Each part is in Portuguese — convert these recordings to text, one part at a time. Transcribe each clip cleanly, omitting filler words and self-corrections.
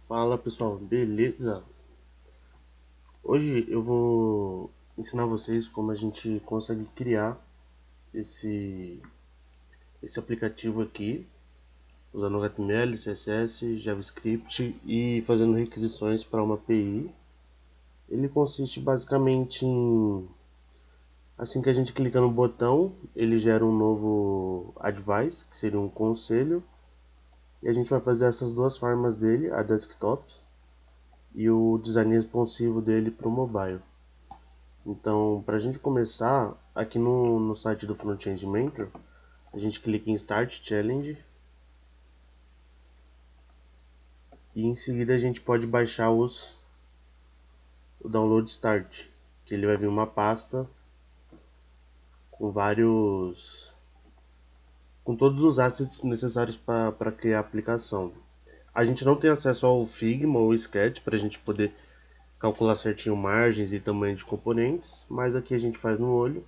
Fala pessoal, beleza? Hoje eu vou ensinar vocês como a gente consegue criar esse, esse aplicativo aqui usando HTML, CSS, JavaScript e fazendo requisições para uma API. Ele consiste basicamente em assim que a gente clica no botão, ele gera um novo advice, que seria um conselho, e a gente vai fazer essas duas formas dele, a desktop e o design responsivo dele para o mobile. Então, para a gente começar, aqui no site do Frontend Mentor, a gente clica em Start Challenge e em seguida a gente pode baixar o Download Start, que ele vai vir uma pasta com com todos os assets necessários para criar a aplicação. A gente não tem acesso ao Figma ou Sketch para a gente poder calcular certinho margens e tamanho de componentes, mas aqui a gente faz no olho.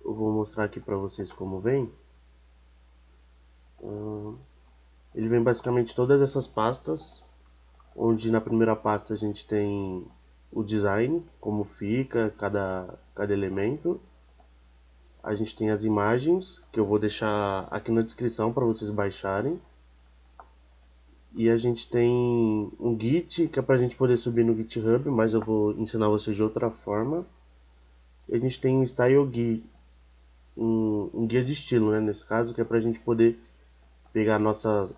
Eu vou mostrar aqui para vocês como vem. Ele vem basicamente todas essas pastas, onde na primeira pasta a gente tem o design, como fica cada elemento. A gente tem as imagens, que eu vou deixar aqui na descrição para vocês baixarem. E a gente tem um Git, que é para a gente poder subir no GitHub, mas eu vou ensinar vocês de outra forma. E a gente tem um Style Guide, um guia de estilo, né, nesse caso, que é para a gente poder pegar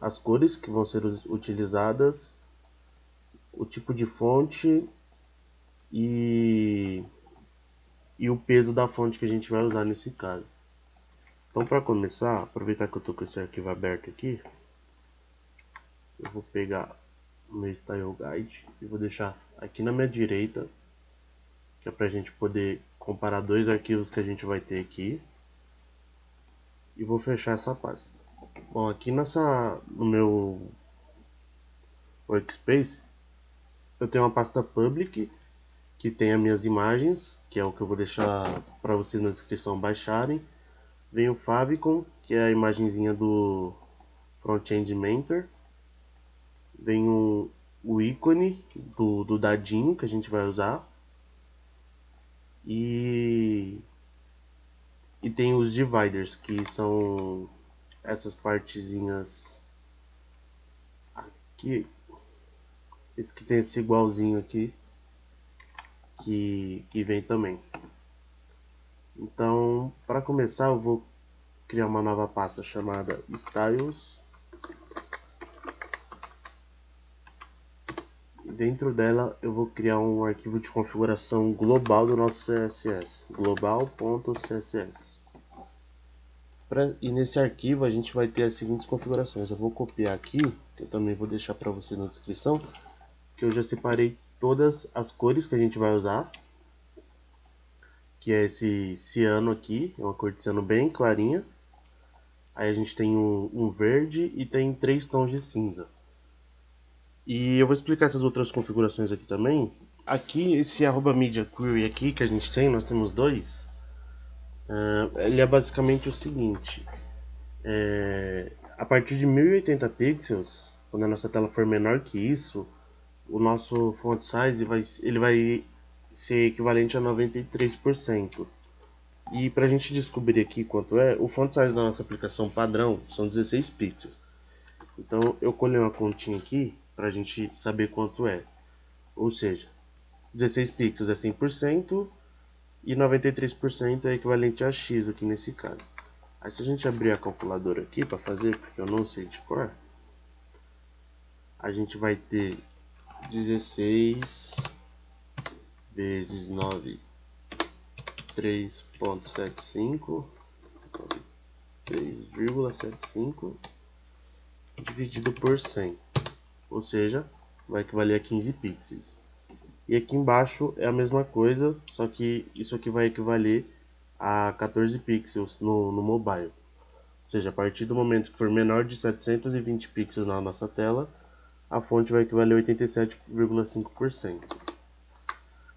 as cores que vão ser utilizadas, o tipo de fonte e, e o peso da fonte que a gente vai usar nesse caso. Então, para começar, aproveitar que eu estou com esse arquivo aberto aqui, eu vou pegar o meu Style Guide e vou deixar aqui na minha direita, que é para a gente poder comparar dois arquivos que a gente vai ter aqui, e vou fechar essa pasta. Bom, aqui no meu workspace, eu tenho uma pasta public que tem as minhas imagens, que é o que eu vou deixar para vocês na descrição baixarem. Vem o favicon, que é a imagenzinha do Frontend Mentor. Vem o ícone do dadinho que a gente vai usar. E tem os dividers, que são essas partezinhas aqui. Esse que tem esse igualzinho aqui, que vem também. Então, para começar, eu vou criar uma nova pasta chamada Styles. E dentro dela eu vou criar um arquivo de configuração global do nosso CSS, global.css. E nesse arquivo a gente vai ter as seguintes configurações. Eu vou copiar aqui, que eu também vou deixar para vocês na descrição, que eu já separei todas as cores que a gente vai usar, que é esse ciano aqui, é uma cor de ciano bem clarinha. Aí a gente tem um verde e tem 3 tons de cinza. E eu vou explicar essas outras configurações aqui também. Aqui, esse @media query aqui que a gente tem, nós temos dois. Ele é basicamente o seguinte. A partir de 1080 pixels, quando a nossa tela for menor que isso, o nosso font size ele vai ser equivalente a 93%. E para a gente descobrir aqui quanto é, o font size da nossa aplicação padrão são 16 pixels. Então eu colhei uma continha aqui para a gente saber quanto é. Ou seja, 16 pixels é 100% e 93% é equivalente a X aqui nesse caso. Aí se a gente abrir a calculadora aqui para fazer, porque eu não sei de cor, a gente vai ter 16 vezes 9, 3,75, 3,75 dividido por 100, ou seja, vai equivaler a 15 pixels. E aqui embaixo é a mesma coisa, só que isso aqui vai equivaler a 14 pixels no mobile. Ou seja, a partir do momento que for menor de 720 pixels na nossa tela, a fonte vai equivaler a 87,5%.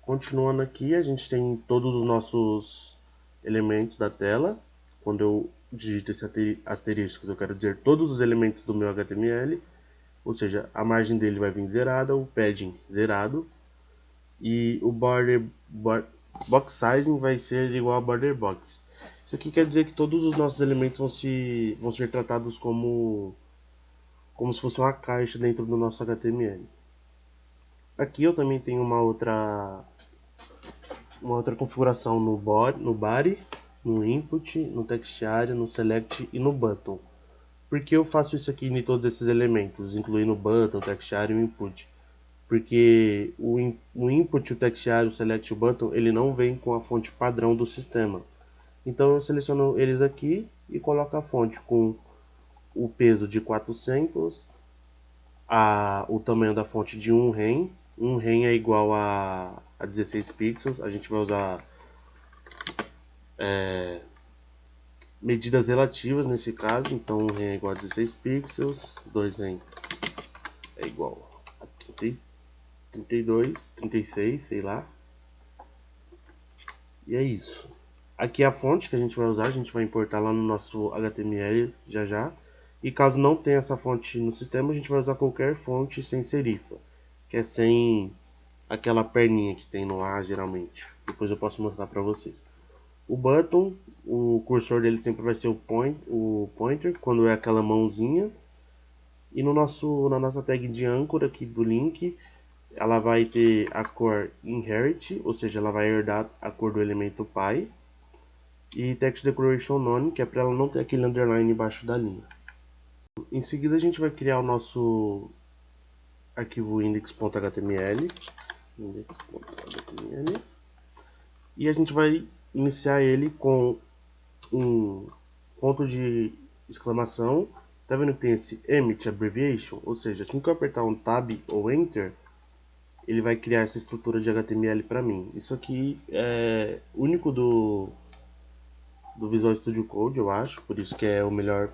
Continuando aqui, a gente tem todos os nossos elementos da tela. Quando eu digito esse asterisco, eu quero dizer todos os elementos do meu HTML. ou seja, a margem dele vai vir zerada, o padding zerado, e o box sizing vai ser igual a border box. Isso aqui quer dizer que todos os nossos elementos vão ser tratados como se fosse uma caixa dentro do nosso HTML. Aqui eu também tenho uma outra configuração no body, no input, no text area, no select e no button. Por que eu faço isso aqui em todos esses elementos, incluindo o button, o text area e o input? Porque o input, o text area, o select e o button, ele não vem com a fonte padrão do sistema. Então eu seleciono eles aqui e coloco a fonte com o peso de 400, o tamanho da fonte de 1 rem. 1 rem é igual a 16 pixels. A gente vai usar medidas relativas nesse caso. Então 1 rem é igual a 16 pixels, 2 rem é igual a 32, 36, sei lá. E é isso. Aqui é a fonte que a gente vai usar, a gente vai importar lá no nosso HTML já já. E caso não tenha essa fonte no sistema, a gente vai usar qualquer fonte sem serifa, que é sem aquela perninha que tem no A geralmente. Depois eu posso mostrar para vocês. O button, o cursor dele sempre vai ser o pointer, quando é aquela mãozinha. E na nossa tag de âncora aqui do link, ela vai ter a cor inherit, ou seja, ela vai herdar a cor do elemento pi. E text decoration none, que é para ela não ter aquele underline embaixo da linha. Em seguida a gente vai criar o nosso arquivo index.html, e a gente vai iniciar ele com um ponto de exclamação. Tá vendo que tem esse emit abbreviation? Ou seja, assim que eu apertar um tab ou enter, ele vai criar essa estrutura de HTML para mim. Isso aqui é único do Visual Studio Code, eu acho, por isso que é o melhor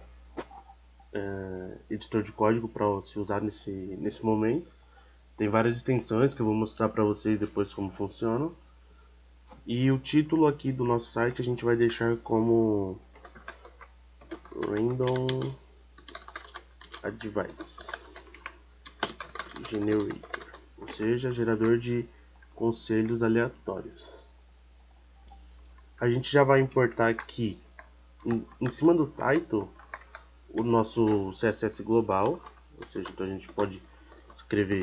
editor de código para se usar nesse momento. Tem várias extensões que eu vou mostrar para vocês depois como funcionam. E o título aqui do nosso site a gente vai deixar como Random Advice Generator, ou seja, gerador de conselhos aleatórios. A gente já vai importar aqui em cima do title o nosso CSS global, ou seja, então a gente pode escrever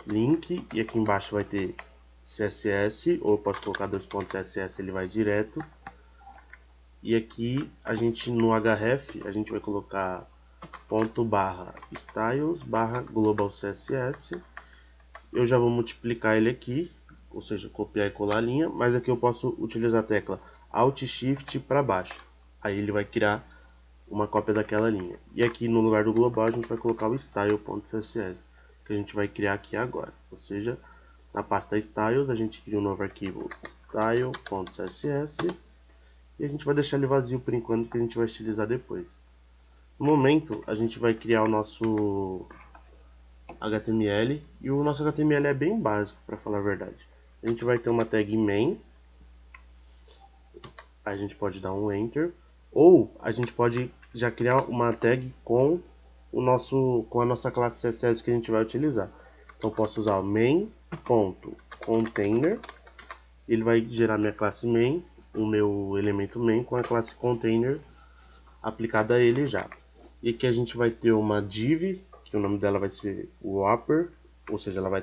link e aqui embaixo vai ter CSS, ou eu posso colocar 2.css, ele vai direto. E aqui a gente no href a gente vai colocar styles global css. Eu já vou multiplicar ele aqui, ou seja, copiar e colar a linha, mas aqui eu posso utilizar a tecla Alt Shift para baixo. Aí ele vai criar uma cópia daquela linha. E aqui no lugar do global a gente vai colocar o style.css, que a gente vai criar aqui agora. Ou seja, na pasta styles a gente cria um novo arquivo style.css e a gente vai deixar ele vazio por enquanto, que a gente vai utilizar depois. No momento a gente vai criar o nosso HTML, e o nosso HTML é bem básico, para falar a verdade. A gente vai ter uma tag main, a gente pode dar um enter, ou a gente pode já criar uma tag com a nossa classe CSS que a gente vai utilizar. Então eu posso usar o main.container, ele vai gerar minha classe main, o meu elemento main com a classe container aplicada a ele já. E aqui a gente vai ter uma div, que o nome dela vai ser wrapper, ou seja, ela vai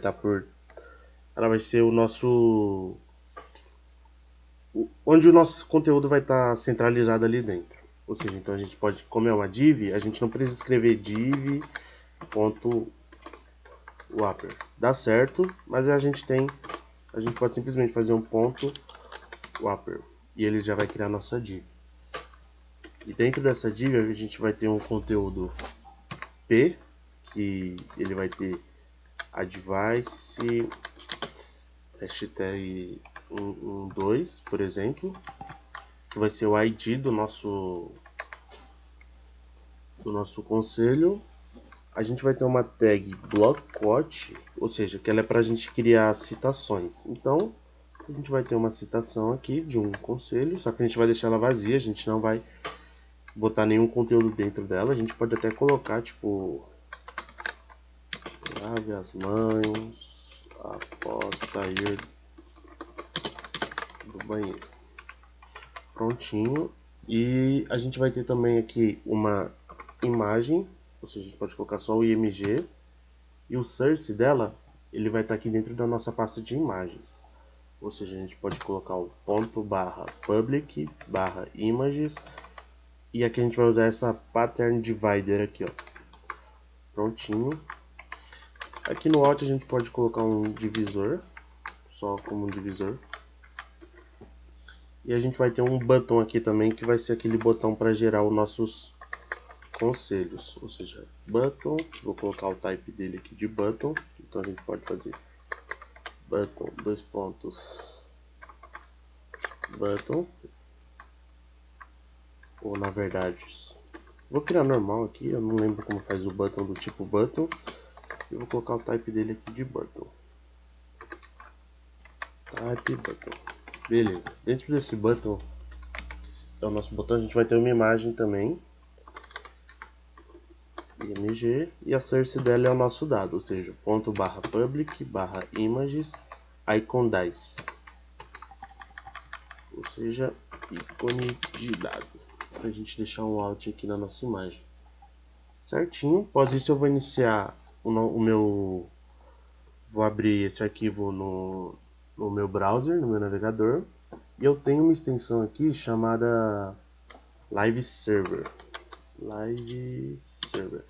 ser o nosso, onde o nosso conteúdo vai estar centralizado ali dentro. Ou seja, então a gente pode, como é uma div, a gente não precisa escrever div.wrapper. Dá certo, mas a gente pode simplesmente fazer um ponto wrapper e ele já vai criar a nossa div. E dentro dessa div a gente vai ter um conteúdo P, que ele vai ter advice hashtag 12, por exemplo, que vai ser o ID do nosso conselho. A gente vai ter uma tag block quote, ou seja, que ela é para a gente criar citações. Então a gente vai ter uma citação aqui de um conselho, só que a gente vai deixar ela vazia, a gente não vai botar nenhum conteúdo dentro dela. A gente pode até colocar tipo Lave as mãos após sair do banheiro. Prontinho. E a gente vai ter também aqui uma imagem, ou seja, a gente pode colocar só o img. E o source dela, ele vai estar aqui dentro da nossa pasta de imagens. Ou seja, a gente pode colocar o ponto barra public barra images. E aqui a gente vai usar essa pattern divider aqui, ó. Prontinho. Aqui no Alt a gente pode colocar um divisor, só como um divisor. E a gente vai ter um botão aqui também, que vai ser aquele botão para gerar os nossos conselhos. Ou seja, button, vou colocar o type dele aqui de button. Então a gente pode fazer button, dois pontos, button. Ou na verdade, vou criar normal aqui, eu não lembro como faz o button do tipo button. Eu vou colocar o type dele aqui de button. Type button. Beleza. Dentro desse button, é o nosso botão, a gente vai ter uma imagem também. img. E a source dela é o nosso dado, ou seja, ponto barra public barra images icon dice. Ou seja, ícone de dado. Para a gente deixar um alt aqui na nossa imagem. Certinho. Após isso eu vou iniciar o meu... Vou abrir esse arquivo no meu browser, no meu navegador. E eu tenho uma extensão aqui chamada Live Server. Live Server.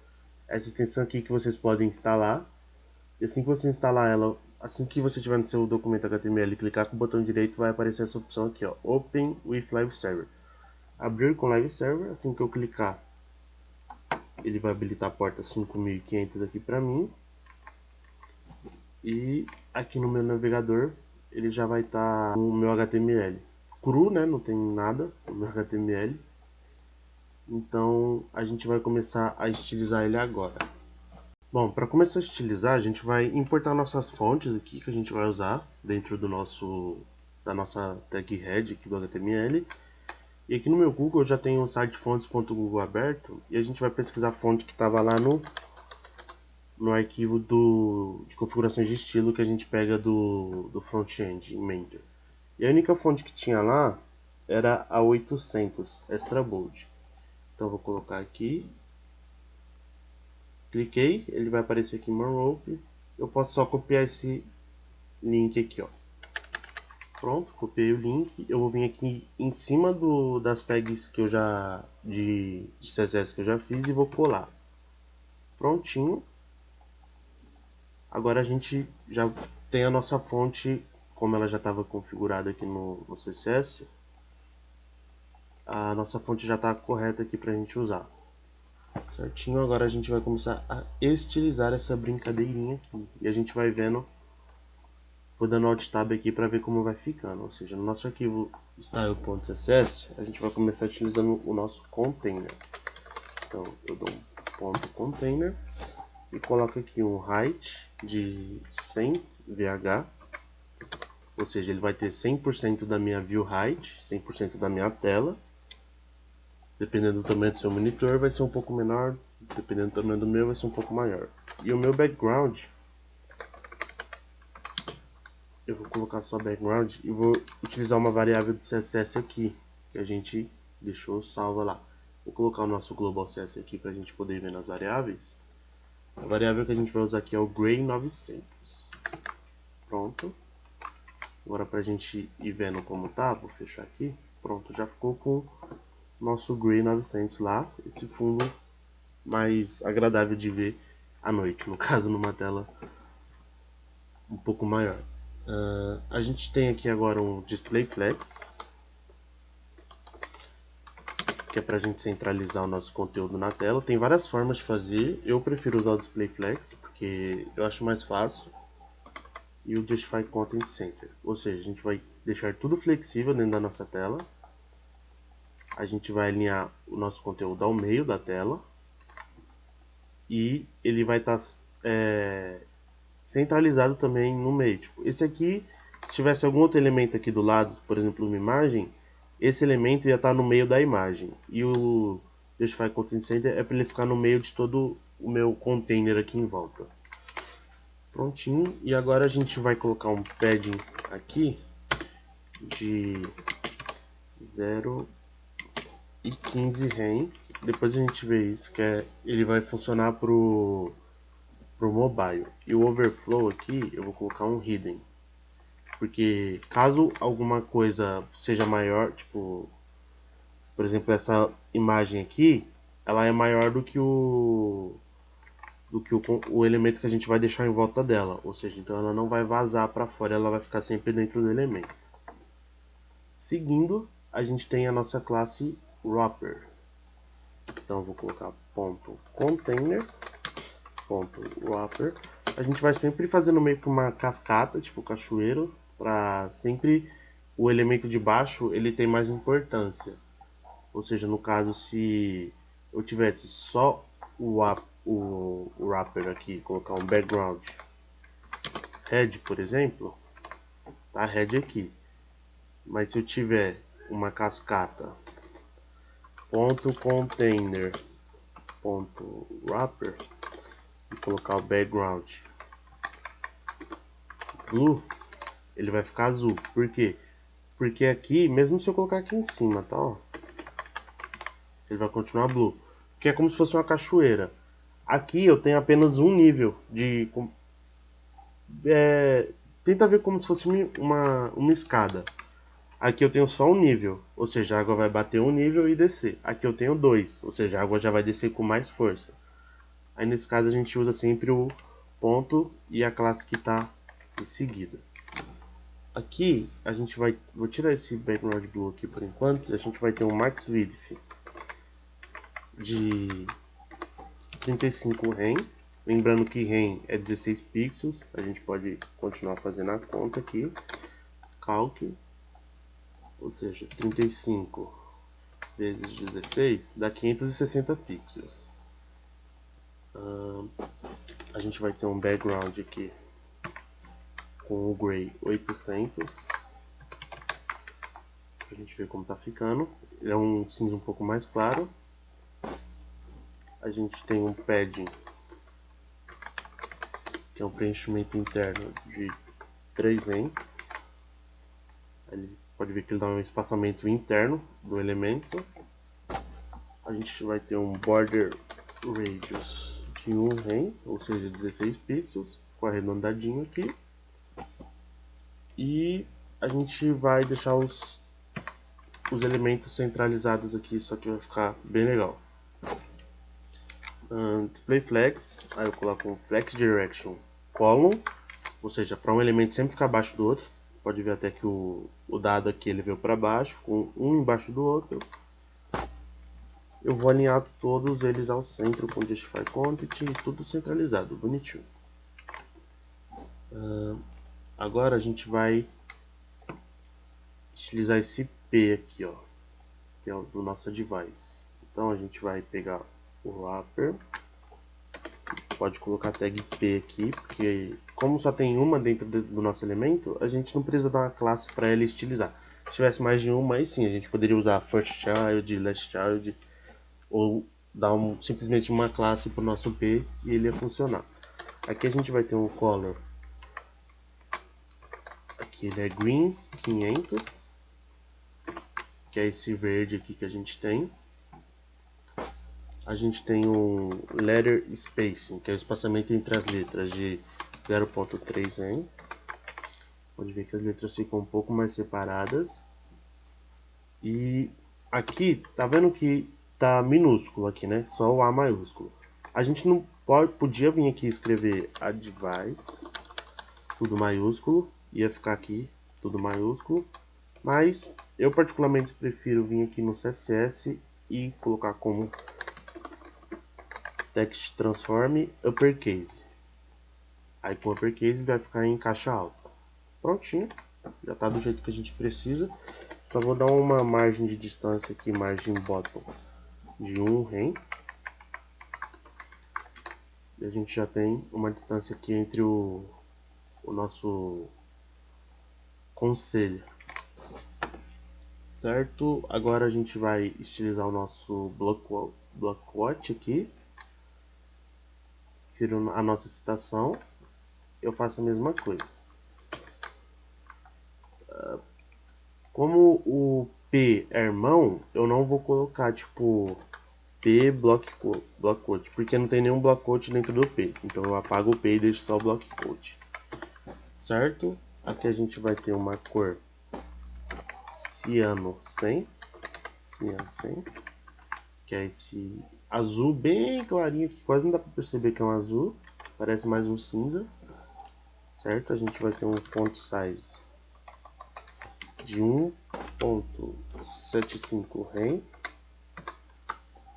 Essa extensão aqui que vocês podem instalar. E assim que você instalar ela, assim que você tiver no seu documento HTML e clicar com o botão direito, vai aparecer essa opção aqui, ó, Open with Live Server. Abrir com Live Server, assim que eu clicar, ele vai habilitar a porta 5500 aqui para mim. E aqui no meu navegador, ele já vai estar no meu HTML. Cru, né? Não tem nada no meu HTML. Então a gente vai começar a estilizar ele agora. Bom, para começar a estilizar, a gente vai importar nossas fontes aqui que a gente vai usar dentro da nossa tag head aqui do HTML. E aqui no meu Google eu já tenho o site fontes.google aberto e a gente vai pesquisar a fonte que estava lá no arquivo de configurações de estilo que a gente pega do front-end em Mentor. E a única fonte que tinha lá era a 800 Extra Bold. Então eu vou colocar aqui. Cliquei, ele vai aparecer aqui Monrope. Eu posso só copiar esse link aqui, ó. Pronto, copiei o link. Eu vou vir aqui em cima das tags que eu já de CSS que eu já fiz e vou colar. Prontinho. Agora a gente já tem a nossa fonte, como ela já estava configurada aqui no CSS. A nossa fonte já está correta aqui para a gente usar. Certinho, agora a gente vai começar a estilizar essa brincadeirinha aqui. E a gente vai vendo, vou dando Alt Tab aqui para ver como vai ficando. Ou seja, no nosso arquivo style.css, a gente vai começar utilizando o nosso container. Então eu dou um ponto container e coloco aqui um height de 100 VH. Ou seja, ele vai ter 100% da minha view height, 100% da minha tela. Dependendo do tamanho do seu monitor vai ser um pouco menor, dependendo do tamanho do meu vai ser um pouco maior. E o meu background, eu vou colocar só background e vou utilizar uma variável do CSS aqui, que a gente deixou salva lá. Vou colocar o nosso global CSS aqui para a gente poder ver nas variáveis. A variável que a gente vai usar aqui é o Gray900. Pronto. Agora para a gente ir vendo como tá, vou fechar aqui. Pronto, já ficou com nosso Gray900 lá, esse fundo mais agradável de ver à noite, no caso numa tela um pouco maior. A gente tem aqui agora um Display Flex, que é para a gente centralizar o nosso conteúdo na tela. Tem várias formas de fazer, eu prefiro usar o Display Flex, porque eu acho mais fácil. E o Justify Content Center, ou seja, a gente vai deixar tudo flexível dentro da nossa tela. A gente vai alinhar o nosso conteúdo ao meio da tela. E ele vai estar centralizado também no meio. Tipo, esse aqui, se tivesse algum outro elemento aqui do lado, por exemplo, uma imagem, esse elemento ia estar no meio da imagem. E o Justify Content Center é para ele ficar no meio de todo o meu container aqui em volta. Prontinho. E agora a gente vai colocar um padding aqui de 0,15 rem. Depois a gente vê isso, que ele vai funcionar pro mobile. E o overflow aqui eu vou colocar um hidden, porque caso alguma coisa seja maior, tipo, por exemplo, essa imagem aqui, ela é maior do que o elemento que a gente vai deixar em volta dela, ou seja, então ela não vai vazar para fora, ela vai ficar sempre dentro do elemento. Seguindo, a gente tem a nossa classe wrapper. Então eu vou colocar ponto container, ponto wrapper. A gente vai sempre fazendo meio que uma cascata, tipo cachoeiro, para sempre o elemento de baixo ele tem mais importância. Ou seja, no caso, se eu tivesse só o wrapper aqui, colocar um background head, por exemplo, tá head aqui. Mas se eu tiver uma cascata ponto container ponto wrapper e colocar o background blue, ele vai ficar azul. Por quê? Porque aqui, mesmo se eu colocar aqui em cima, tá, ó, ele vai continuar blue, porque é como se fosse uma cachoeira. Aqui eu tenho apenas um nível de tenta ver como se fosse uma escada. Aqui eu tenho só um nível, ou seja, a água vai bater um nível e descer. Aqui eu tenho dois, ou seja, a água já vai descer com mais força. Aí nesse caso a gente usa sempre o ponto e a classe que está em seguida. Aqui a gente vai, vou tirar esse background blue aqui por enquanto, a gente vai ter um max width de 35 rem. Lembrando que rem é 16 pixels, a gente pode continuar fazendo a conta aqui. Calc, ou seja, 35 vezes 16 dá 560 pixels. A gente vai ter um background aqui com o gray 800, pra gente ver como tá ficando. Ele é um cinza um pouco mais claro. A gente tem um padding, que é um preenchimento interno de 3 rem. Ele pode ver que ele dá um espaçamento interno do elemento. A gente vai ter um border radius de 1 rem, ou seja, 16 pixels, com arredondadinho aqui. E a gente vai deixar os elementos centralizados aqui, só que vai ficar bem legal. Display flex, aí eu coloco um flex direction column, ou seja, para um elemento sempre ficar abaixo do outro. Pode ver até que o dado aqui ele veio para baixo, com um embaixo do outro. Eu vou alinhar todos eles ao centro com Justify Quantity, tudo centralizado, bonitinho. Agora a gente vai utilizar esse P aqui, ó, que é o do nosso device. Então a gente vai pegar o wrapper, pode colocar a tag P aqui, porque como só tem uma dentro do nosso elemento, a gente não precisa dar uma classe para ele estilizar. Se tivesse mais de uma, aí sim, a gente poderia usar first child, last child, ou dar simplesmente uma classe para o nosso P e ele ia funcionar. Aqui a gente vai ter um color, aqui ele é green 500, que é esse verde aqui que a gente tem. A gente tem um letter spacing, que é o espaçamento entre as letras, de 0.3 rem. Pode ver que as letras ficam um pouco mais separadas. E aqui, tá vendo que tá minúsculo aqui, né? Só o A maiúsculo. A gente não podia vir aqui escrever advice, tudo maiúsculo, ia ficar aqui tudo maiúsculo. Mas eu particularmente prefiro vir aqui no CSS e colocar como text transform uppercase. Aí com uppercase vai ficar em caixa alta. Prontinho, já está do jeito que a gente precisa. Só vou dar uma margem de distância aqui, margem bottom de 1 rem. E a gente já tem uma distância aqui entre o nosso conselho. Certo? Agora a gente vai estilizar o nosso block watch aqui. Tira a nossa citação. eu faço a mesma coisa. Como o P é irmão, eu não vou colocar tipo P block quote, porque não tem nenhum block quote dentro do P. Então eu apago o P e deixo só o block quote. Certo? Aqui a gente vai ter uma cor ciano 100, que é esse azul bem clarinho que quase não dá para perceber que é um azul, parece mais um cinza. Certo? A gente vai ter um font size de 1.75 rem.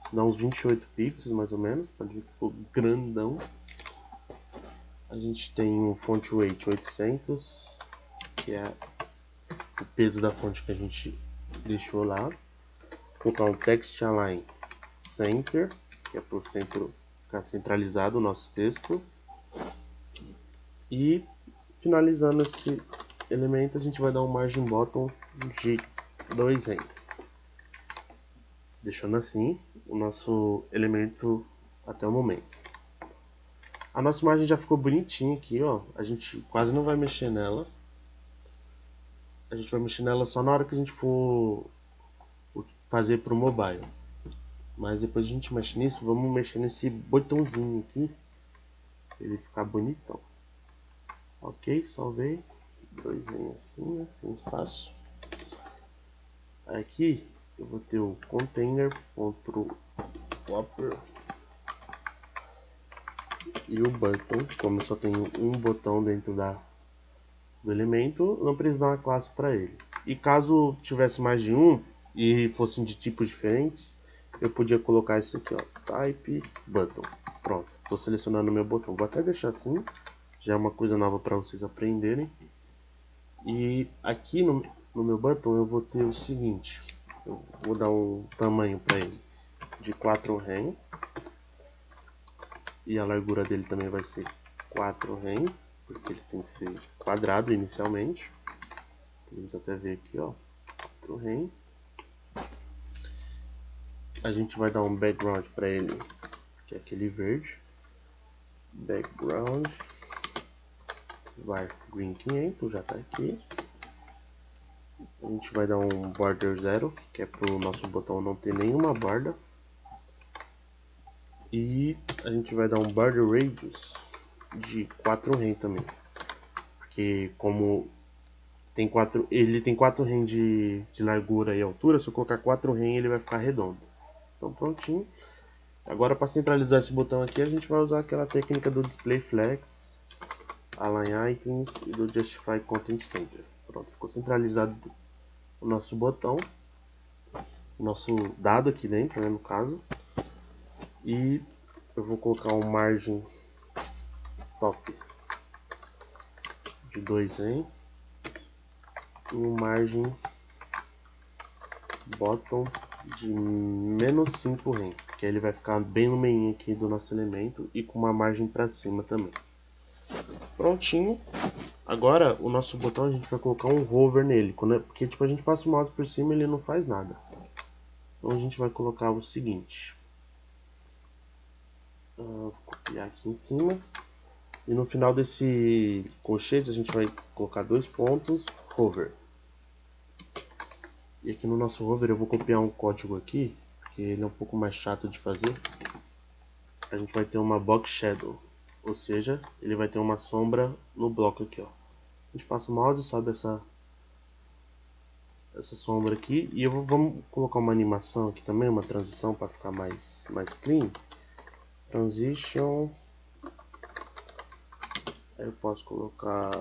Isso dá uns 28 pixels mais ou menos, pode ver que ficou grandão. A gente tem um font weight 800, que é o peso da fonte que a gente deixou lá. Vou colocar um text align center, que é para o centro ficar centralizado o nosso texto. E finalizando esse elemento, a gente vai dar um margin bottom de 2 rem. Deixando assim o nosso elemento até o momento. A nossa imagem já ficou bonitinha aqui, ó. A gente quase não vai mexer nela. A gente vai mexer nela só na hora que a gente for fazer para o mobile. Mas depois a gente mexe nisso, vamos mexer nesse botãozinho aqui, para ele ficar bonitão. Ok, salvei. 2 assim, sem espaço. Aqui eu vou ter o container.wrapper e o button. Como eu só tenho um botão dentro do elemento, não preciso dar uma classe para ele. E caso tivesse mais de um e fossem de tipos diferentes, eu podia colocar esse aqui, ó, type button. Pronto, estou selecionando o meu botão. Vou até deixar assim, já é uma coisa nova para vocês aprenderem. E aqui no meu button eu vou ter o seguinte, eu vou dar um tamanho para ele de 4 rem. E a largura dele também vai ser 4 rem, porque ele tem que ser quadrado inicialmente. Podemos até ver aqui, ó, 4 rem. A gente vai dar um background para ele, que é aquele verde. Background var green 500, já está aqui. A gente vai dar um border 0, que é para o nosso botão não ter nenhuma borda. E a gente vai dar um border radius de 4 rem também, porque como ele tem 4 rem de largura e altura, se eu colocar 4 rem ele vai ficar redondo. Então prontinho. Agora para centralizar esse botão aqui a gente vai usar aquela técnica do display flex, align items e do justify content center. Pronto, ficou centralizado o nosso botão, o nosso dado aqui dentro, né, no caso. E eu vou colocar um margem top de 2 rem e um margem bottom de menos 5 rem, que aí ele vai ficar bem no meio aqui do nosso elemento e com uma margem para cima também. Prontinho. Agora o nosso botão a gente vai colocar um hover nele, porque tipo a gente passa o mouse por cima e ele não faz nada. Então a gente vai colocar o seguinte, vou copiar aqui em cima e no final desse colchete a gente vai colocar 2 pontos hover. E aqui no nosso hover eu vou copiar um código aqui, porque ele é um pouco mais chato de fazer. A gente vai ter uma box shadow, ou seja, ele vai ter uma sombra no bloco aqui, ó. A gente passa o mouse e sobe essa sombra aqui e vamos colocar uma animação aqui também, uma transição para ficar mais clean. Transition, aí eu posso colocar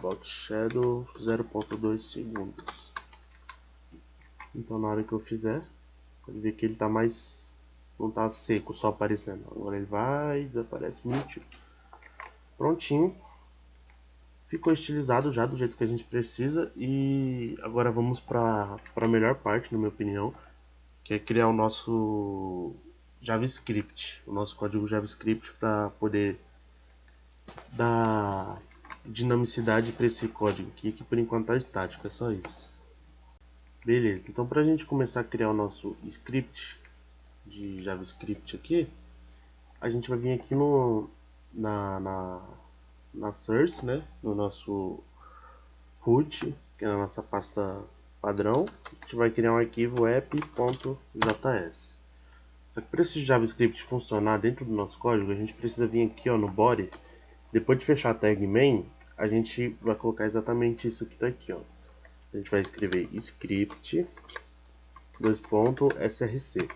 box shadow 0.2 segundos. Então na hora que eu fizer, pode ver que ele tá mais, não tá seco só aparecendo, agora ele vai e desaparece bonitinho. Prontinho, ficou estilizado já do jeito que a gente precisa. E agora vamos para a melhor parte, na minha opinião, que é criar o nosso JavaScript, o nosso código JavaScript, para poder dar dinamicidade para esse código aqui, que por enquanto está estático, é só isso. Beleza, então para a gente começar a criar o nosso script de JavaScript aqui, a gente vai vir aqui no na source, né, no nosso root, que é a nossa pasta padrão. A gente vai criar um arquivo app.js. Só que para esse JavaScript funcionar dentro do nosso código, a gente precisa vir aqui, ó, no body. Depois de fechar a tag main, a gente vai colocar exatamente isso que está aqui, ó. A gente vai escrever script .src.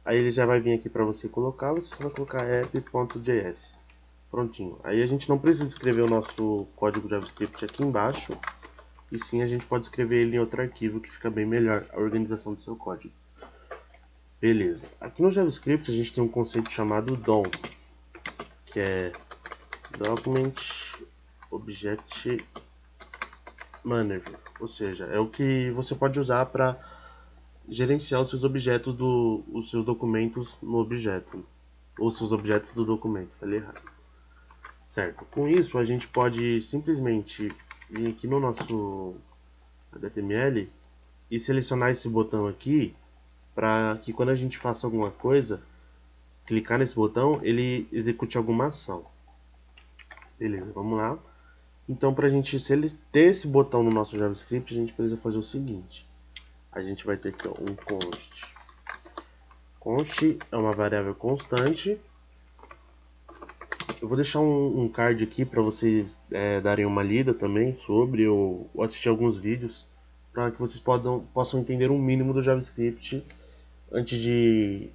Aí ele já vai vir aqui para você colocar, você só vai colocar app.js. Prontinho. Aí a gente não precisa escrever o nosso código JavaScript aqui embaixo, e sim a gente pode escrever ele em outro arquivo que fica bem melhor a organização do seu código. Beleza. Aqui no JavaScript a gente tem um conceito chamado DOM, que é Document Object Manager, ou seja, é o que você pode usar para gerenciar os seus objetos os seus documentos no objeto, ou seus objetos do documento. Falei errado. Certo. Com isso a gente pode simplesmente vir aqui no nosso HTML e selecionar esse botão aqui para que quando a gente faça alguma coisa, clicar nesse botão, ele execute alguma ação. Beleza, vamos lá. Então, para a gente ter esse botão no nosso JavaScript, a gente precisa fazer o seguinte. A gente vai ter aqui, ó, um const. Const é uma variável constante. Eu vou deixar um card aqui para vocês darem uma lida também sobre, ou assistir alguns vídeos, para que vocês possam entender um mínimo do JavaScript antes de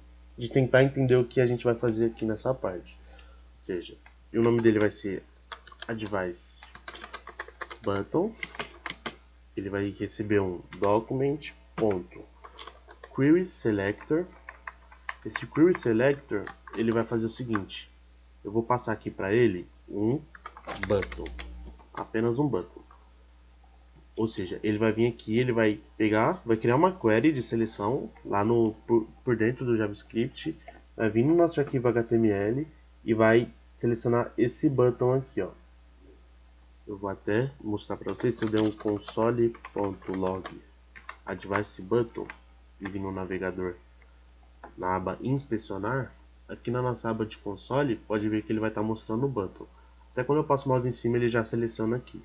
tentar entender o que a gente vai fazer aqui nessa parte. Ou seja, o nome dele vai ser advice button. Ele vai receber um document.querySelector. Esse querySelector ele vai fazer o seguinte: eu vou passar aqui para ele um button, apenas um button. Ou seja, ele vai vir aqui, ele vai pegar, vai criar uma query de seleção lá por dentro do JavaScript, vai vir no nosso arquivo HTML e vai selecionar esse button aqui, ó. Eu vou até mostrar para vocês. Se eu der um console.log advice button e vir no navegador na aba inspecionar, aqui na nossa aba de console, pode ver que ele vai estar mostrando o button. Até quando eu passo o mouse em cima, ele já seleciona aqui.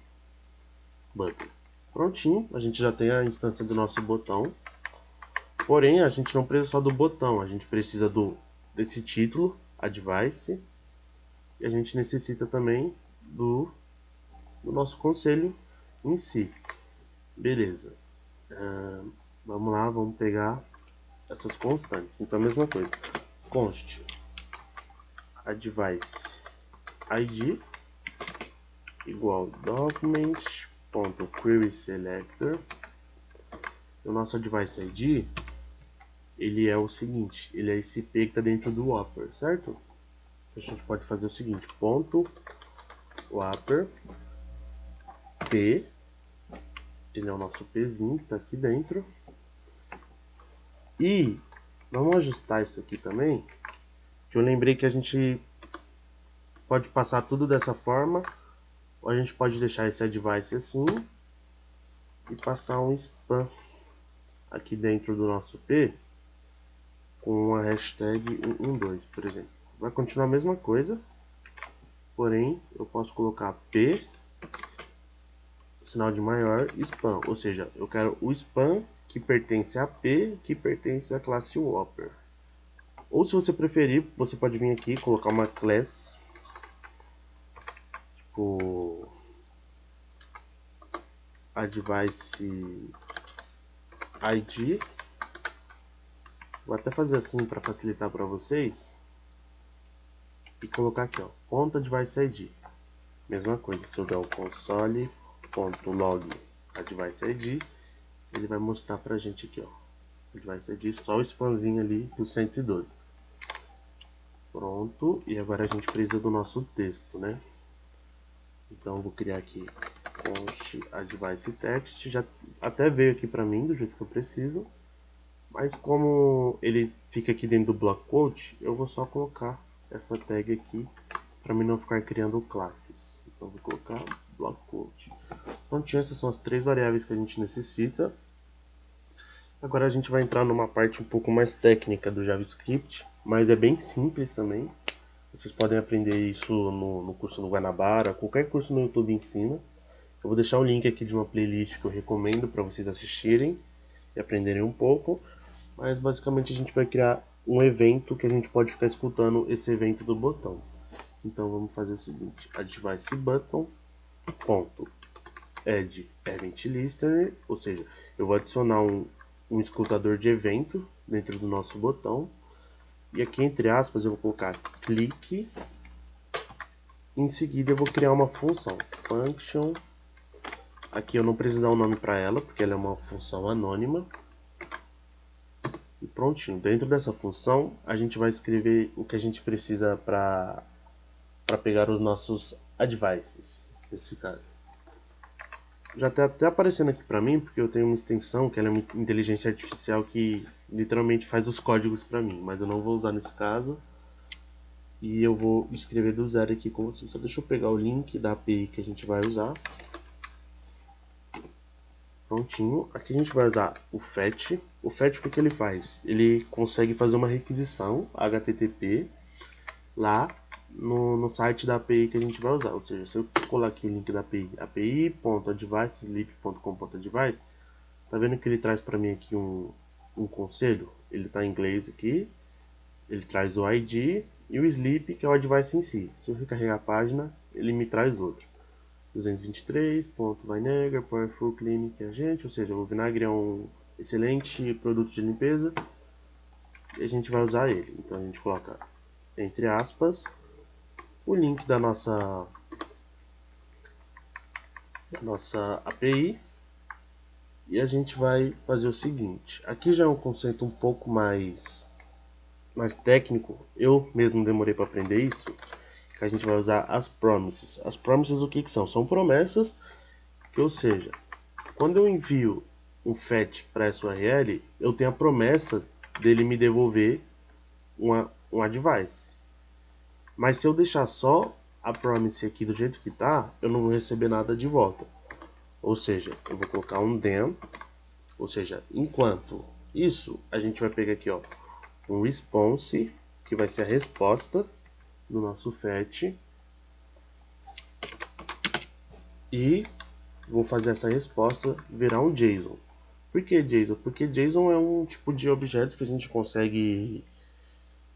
Button. Prontinho, a gente já tem a instância do nosso botão. Porém, a gente não precisa só do botão, a gente precisa desse título, advice, e a gente necessita também do nosso conselho em si. Beleza. Vamos lá, vamos pegar essas constantes. Então, a mesma coisa. Const advice id igual document.querySelector. O nosso advice id, ele é o seguinte, ele é esse p que está dentro do wrapper, certo? A gente pode fazer o seguinte, ponto wrapper p, ele é o nosso pzinho que está aqui dentro. E vamos ajustar isso aqui também, que eu lembrei que a gente pode passar tudo dessa forma, ou a gente pode deixar esse advice assim e passar um spam aqui dentro do nosso p com uma hashtag 112, por exemplo. Vai continuar a mesma coisa, porém eu posso colocar p, sinal de maior, spam, ou seja, eu quero o spam que pertence a p, que pertence à classe wrapper. Ou se você preferir, você pode vir aqui e colocar uma class, tipo advice id. Vou até fazer assim para facilitar para vocês e colocar aqui, ó, ponto advice id. Mesma coisa, se eu der o console.log advice id, ele vai mostrar pra gente aqui, ó, advice id, só o spamzinho ali do 112. Pronto, e agora a gente precisa do nosso texto, né? Então eu vou criar aqui const advice text, já até veio aqui para mim do jeito que eu preciso, mas como ele fica aqui dentro do block quote, eu vou só colocar essa tag aqui para mim não ficar criando classes. Então vou colocar block quote. Então essas são as três variáveis que a gente necessita. Agora a gente vai entrar numa parte um pouco mais técnica do JavaScript, mas é bem simples também. vocês podem aprender isso no curso do Guanabara, qualquer curso no YouTube ensina. Eu vou deixar o link aqui de uma playlist que eu recomendo para vocês assistirem e aprenderem um pouco. Mas basicamente a gente vai criar um evento que a gente pode ficar escutando esse evento do botão. Então vamos fazer o seguinte: advice button ponto add event listener, ou seja, eu vou adicionar um escutador de evento dentro do nosso botão. E aqui entre aspas eu vou colocar clique. Em seguida eu vou criar uma função function. Aqui eu não preciso dar um nome para ela, porque ela é uma função anônima. E prontinho. Dentro dessa função, a gente vai escrever o que a gente precisa para pegar os nossos advices. Nesse caso. Já está até aparecendo aqui para mim, porque eu tenho uma extensão que ela é uma inteligência artificial que literalmente faz os códigos para mim. Mas eu não vou usar nesse caso. E eu vou escrever do zero aqui com vocês. Só deixa eu pegar o link da API que a gente vai usar. Prontinho. Aqui a gente vai usar o fetch. O fetch, o que ele faz? Ele consegue fazer uma requisição HTTP lá no site da API que a gente vai usar. Ou seja, se eu colar aqui o link da API, api.advicesleep.com.advice, tá vendo que ele traz para mim aqui um conselho? Ele está em inglês aqui. Ele traz o ID e o sleep, que é o advice em si. Se eu recarregar a página, ele me traz outro. 223.vinegar, Powerful Clinic Agent, ou seja, o vinagre é um excelente produto de limpeza e a gente vai usar ele. Então a gente coloca entre aspas o link da nossa API e a gente vai fazer o seguinte. Aqui já é um conceito um pouco mais técnico, eu mesmo demorei para aprender isso. Que a gente vai usar as promises. As promises o que são? São promessas que, ou seja, quando eu envio um fetch para essa URL, eu tenho a promessa dele me devolver um advice. Mas se eu deixar só a promise aqui do jeito que está, eu não vou receber nada de volta. Ou seja, eu vou colocar um then, ou seja, enquanto isso, a gente vai pegar aqui, ó, um response, que vai ser a resposta do nosso fetch. E vou fazer essa resposta virar um JSON. Por que JSON? Porque JSON é um tipo de objeto que a gente consegue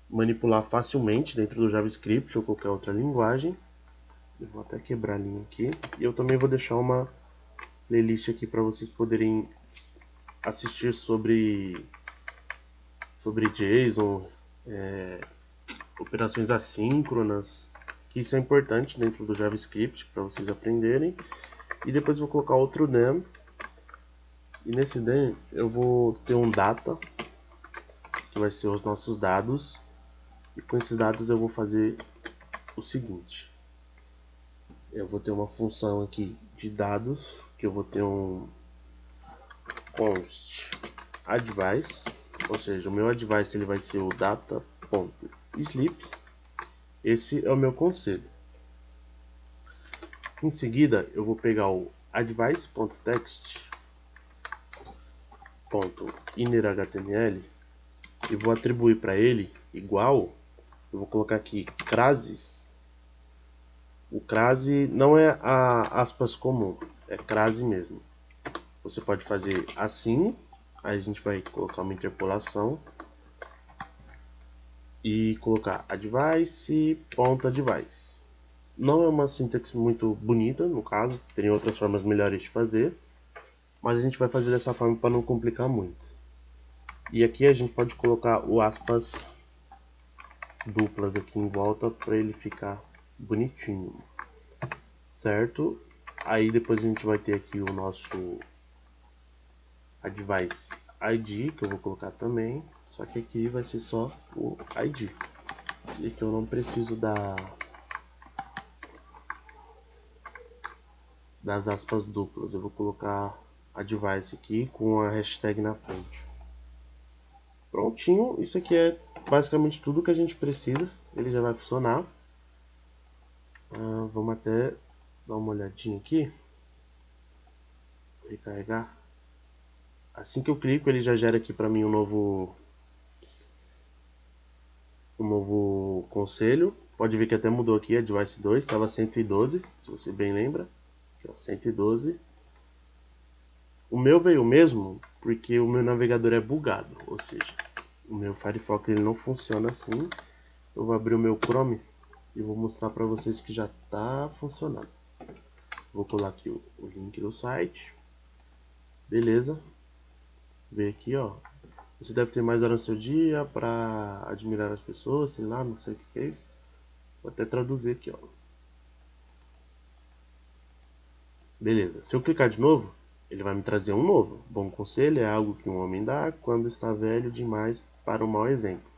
manipular facilmente dentro do JavaScript ou qualquer outra linguagem. Eu vou até quebrar a linha aqui. E eu também vou deixar uma playlist aqui para vocês poderem assistir sobre JSON, operações assíncronas, que isso é importante dentro do JavaScript para vocês aprenderem. E depois vou colocar outro then. E nesse then eu vou ter um data, que vai ser os nossos dados. E com esses dados eu vou fazer o seguinte. Eu vou ter uma função aqui de dados, que eu vou ter um const advice, ou seja, o meu advice ele vai ser o data.sleep. Esse é o meu conselho. Em seguida eu vou pegar o advice.text.innerHTML e vou atribuir para ele igual. Eu vou colocar aqui crases. O crase não é a aspas comum, é crase mesmo. Você pode fazer assim, aí a gente vai colocar uma interpolação e colocar advice.advice. Não é uma sintaxe muito bonita, no caso, tem outras formas melhores de fazer, mas a gente vai fazer dessa forma para não complicar muito. E aqui a gente pode colocar o aspas duplas aqui em volta para ele ficar bonitinho, certo? Aí depois a gente vai ter aqui o nosso advice ID, que eu vou colocar também, só que aqui vai ser só o ID. E aqui eu não preciso das aspas duplas, eu vou colocar advice aqui com a hashtag na frente. Prontinho, isso aqui é basicamente tudo que a gente precisa, ele já vai funcionar. Vamos até dar uma olhadinha aqui, recarregar. Assim que eu clico, ele já gera aqui para mim um novo conselho. Pode ver que até mudou aqui, a device 2 estava 112, se você bem lembra. Aqui, ó, 112. O meu veio mesmo porque o meu navegador é bugado, ou seja, o meu Firefox ele não funciona assim. Eu vou abrir o meu Chrome e vou mostrar para vocês que já está funcionando. Vou colar aqui o link do site. Beleza. Vê aqui, ó. Você deve ter mais horas no seu dia para admirar as pessoas, sei lá, não sei o que é isso. Vou até traduzir aqui, ó. Beleza. Se eu clicar de novo, ele vai me trazer um novo. Bom conselho é algo que um homem dá quando está velho demais para o mau exemplo.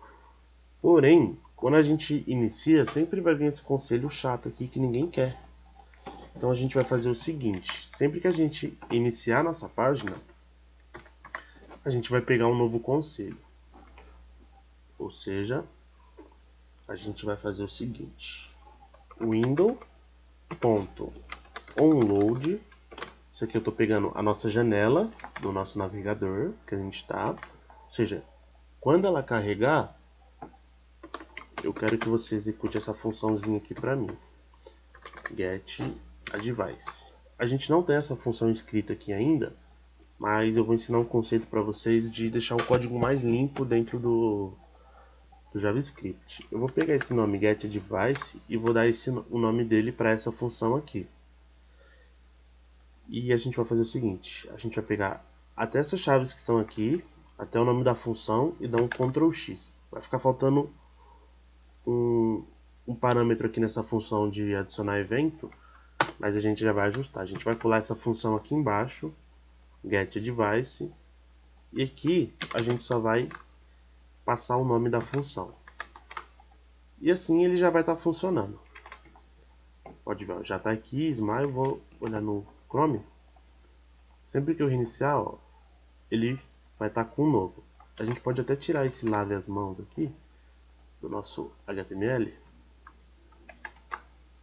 Porém, quando a gente inicia, sempre vai vir esse conselho chato aqui que ninguém quer. Então a gente vai fazer o seguinte, sempre que a gente iniciar nossa página, a gente vai pegar um novo conselho. Ou seja, a gente vai fazer o seguinte, window.onload, isso aqui eu estou pegando a nossa janela do nosso navegador, que a gente está, ou seja, quando ela carregar, eu quero que você execute essa funçãozinha aqui para mim, getAdvice. A gente não tem essa função escrita aqui ainda, mas eu vou ensinar um conceito para vocês de deixar o código mais limpo dentro do JavaScript. Eu vou pegar esse nome getAdvice e vou dar o nome dele para essa função aqui. E a gente vai fazer o seguinte, a gente vai pegar até essas chaves que estão aqui, até o nome da função e dar um Ctrl X. Vai ficar faltando um parâmetro aqui nessa função de adicionar evento, mas a gente já vai ajustar. A gente vai pular essa função aqui embaixo, getAdvice, e aqui a gente só vai passar o nome da função. E assim ele já vai estar funcionando. Pode ver, já está aqui, Smile, vou olhar no Chrome. Sempre que eu reiniciar, ó, ele vai estar com um novo. A gente pode até tirar esse lave as mãos aqui do nosso HTML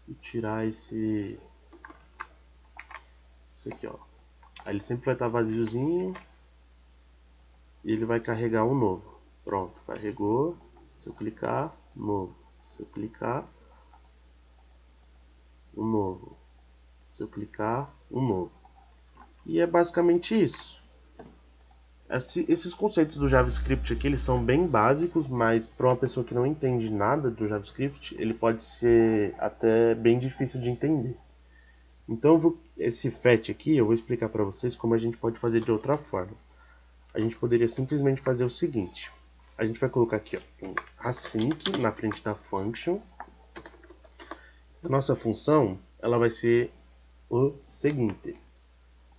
e tirar isso aqui, ó. Aí ele sempre vai estar vaziozinho e ele vai carregar um novo. Pronto, carregou. Se eu clicar, novo. Se eu clicar, um novo. Se eu clicar, um novo. E é basicamente isso. Esses conceitos do JavaScript aqui, eles são bem básicos, mas para uma pessoa que não entende nada do JavaScript, ele pode ser até bem difícil de entender. Então, esse fetch aqui, eu vou explicar para vocês como a gente pode fazer de outra forma. A gente poderia simplesmente fazer o seguinte. A gente vai colocar aqui, ó, um async na frente da function. A nossa função, ela vai ser o seguinte.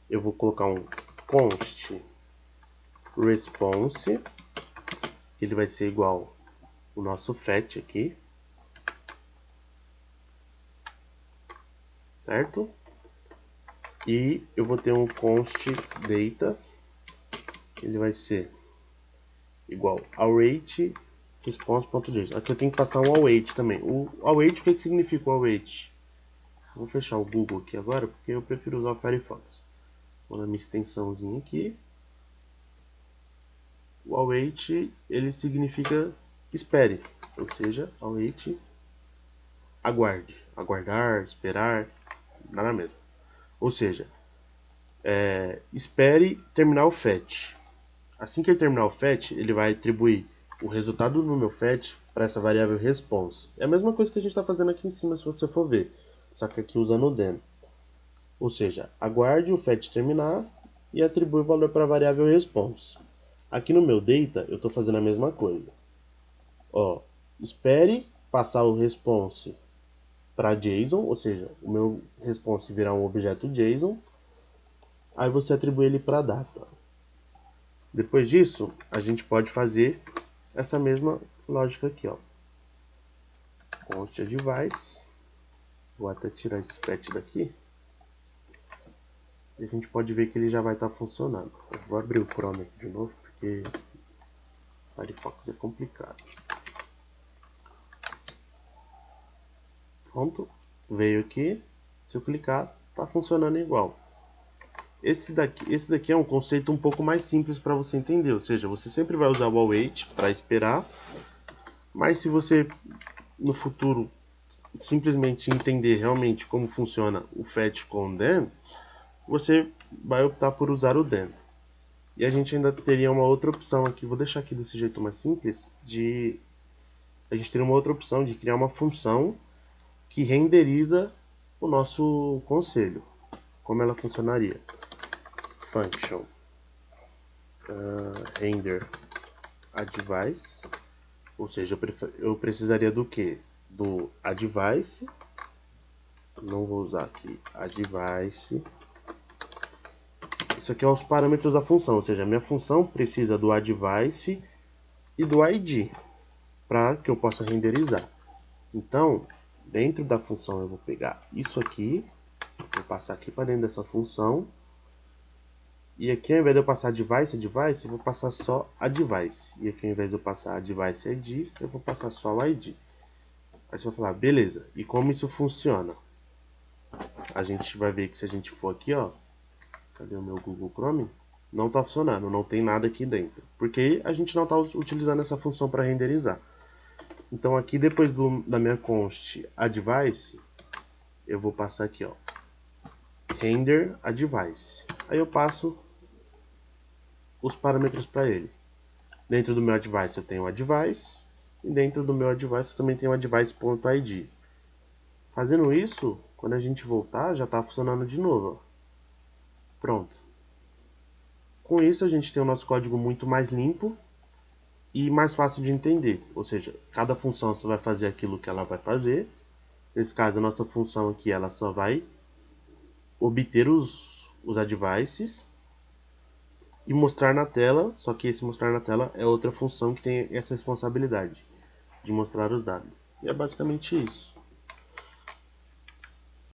Eu vou colocar um const response, que ele vai ser igual o nosso fetch aqui, certo? E eu vou ter um const data, que ele vai ser igual await response.json. Aqui eu tenho que passar um await também. O await, o que significa o await? Vou fechar o Google aqui agora, porque eu prefiro usar o Firefox. Vou na minha extensãozinha aqui. O await, ele significa espere, ou seja, await, aguarde, aguardar, esperar, nada mesmo. Ou seja, espere terminar o fetch. Assim que ele terminar o fetch, ele vai atribuir o resultado do meu fetch para essa variável response. É a mesma coisa que a gente está fazendo aqui em cima, se você for ver, só que aqui usando o then. Ou seja, aguarde o fetch terminar e atribui o valor para a variável response. Aqui no meu data, eu estou fazendo a mesma coisa. Ó, espere passar o response para JSON, ou seja, o meu response virar um objeto JSON. Aí você atribui ele para data. Depois disso, a gente pode fazer essa mesma lógica aqui, ó. Const advice. Vou até tirar esse fetch daqui. E a gente pode ver que ele já vai estar funcionando. Eu vou abrir o Chrome aqui de novo, porque Firefox é complicado. Pronto, veio aqui. Se eu clicar, está funcionando igual. Esse daqui é um conceito um pouco mais simples para você entender. Ou seja, você sempre vai usar o await para esperar. Mas se você no futuro simplesmente entender realmente como funciona o fetch com o then, você vai optar por usar o then. E a gente ainda teria uma outra opção aqui, vou deixar aqui desse jeito mais simples, a gente teria uma outra opção de criar uma função que renderiza o nosso conselho. Como ela funcionaria? Function render advice, ou seja, eu precisaria do que? Do advice, não vou usar aqui advice. Isso aqui é os parâmetros da função, ou seja, a minha função precisa do advice e do id para que eu possa renderizar. Então, dentro da função eu vou pegar isso aqui, vou passar aqui para dentro dessa função. E aqui, ao invés de eu passar advice, eu vou passar só advice. E aqui, ao invés de eu passar advice id, eu vou passar só o id. Aí você vai falar, beleza, e como isso funciona? A gente vai ver que se a gente for aqui, ó, cadê o meu Google Chrome? Não está funcionando, não tem nada aqui dentro. Porque a gente não está utilizando essa função para renderizar. Então aqui, depois da minha const advice, eu vou passar aqui, ó, render advice. Aí eu passo os parâmetros para ele. Dentro do meu advice eu tenho o advice, e dentro do meu advice eu também tenho o advice.id. Fazendo isso, quando a gente voltar, já está funcionando de novo. Ó. Pronto. Com isso a gente tem o nosso código muito mais limpo e mais fácil de entender. Ou seja, cada função só vai fazer aquilo que ela vai fazer. Nesse caso, a nossa função aqui ela só vai obter os advices e mostrar na tela, só que esse mostrar na tela é outra função que tem essa responsabilidade de mostrar os dados. E é basicamente isso.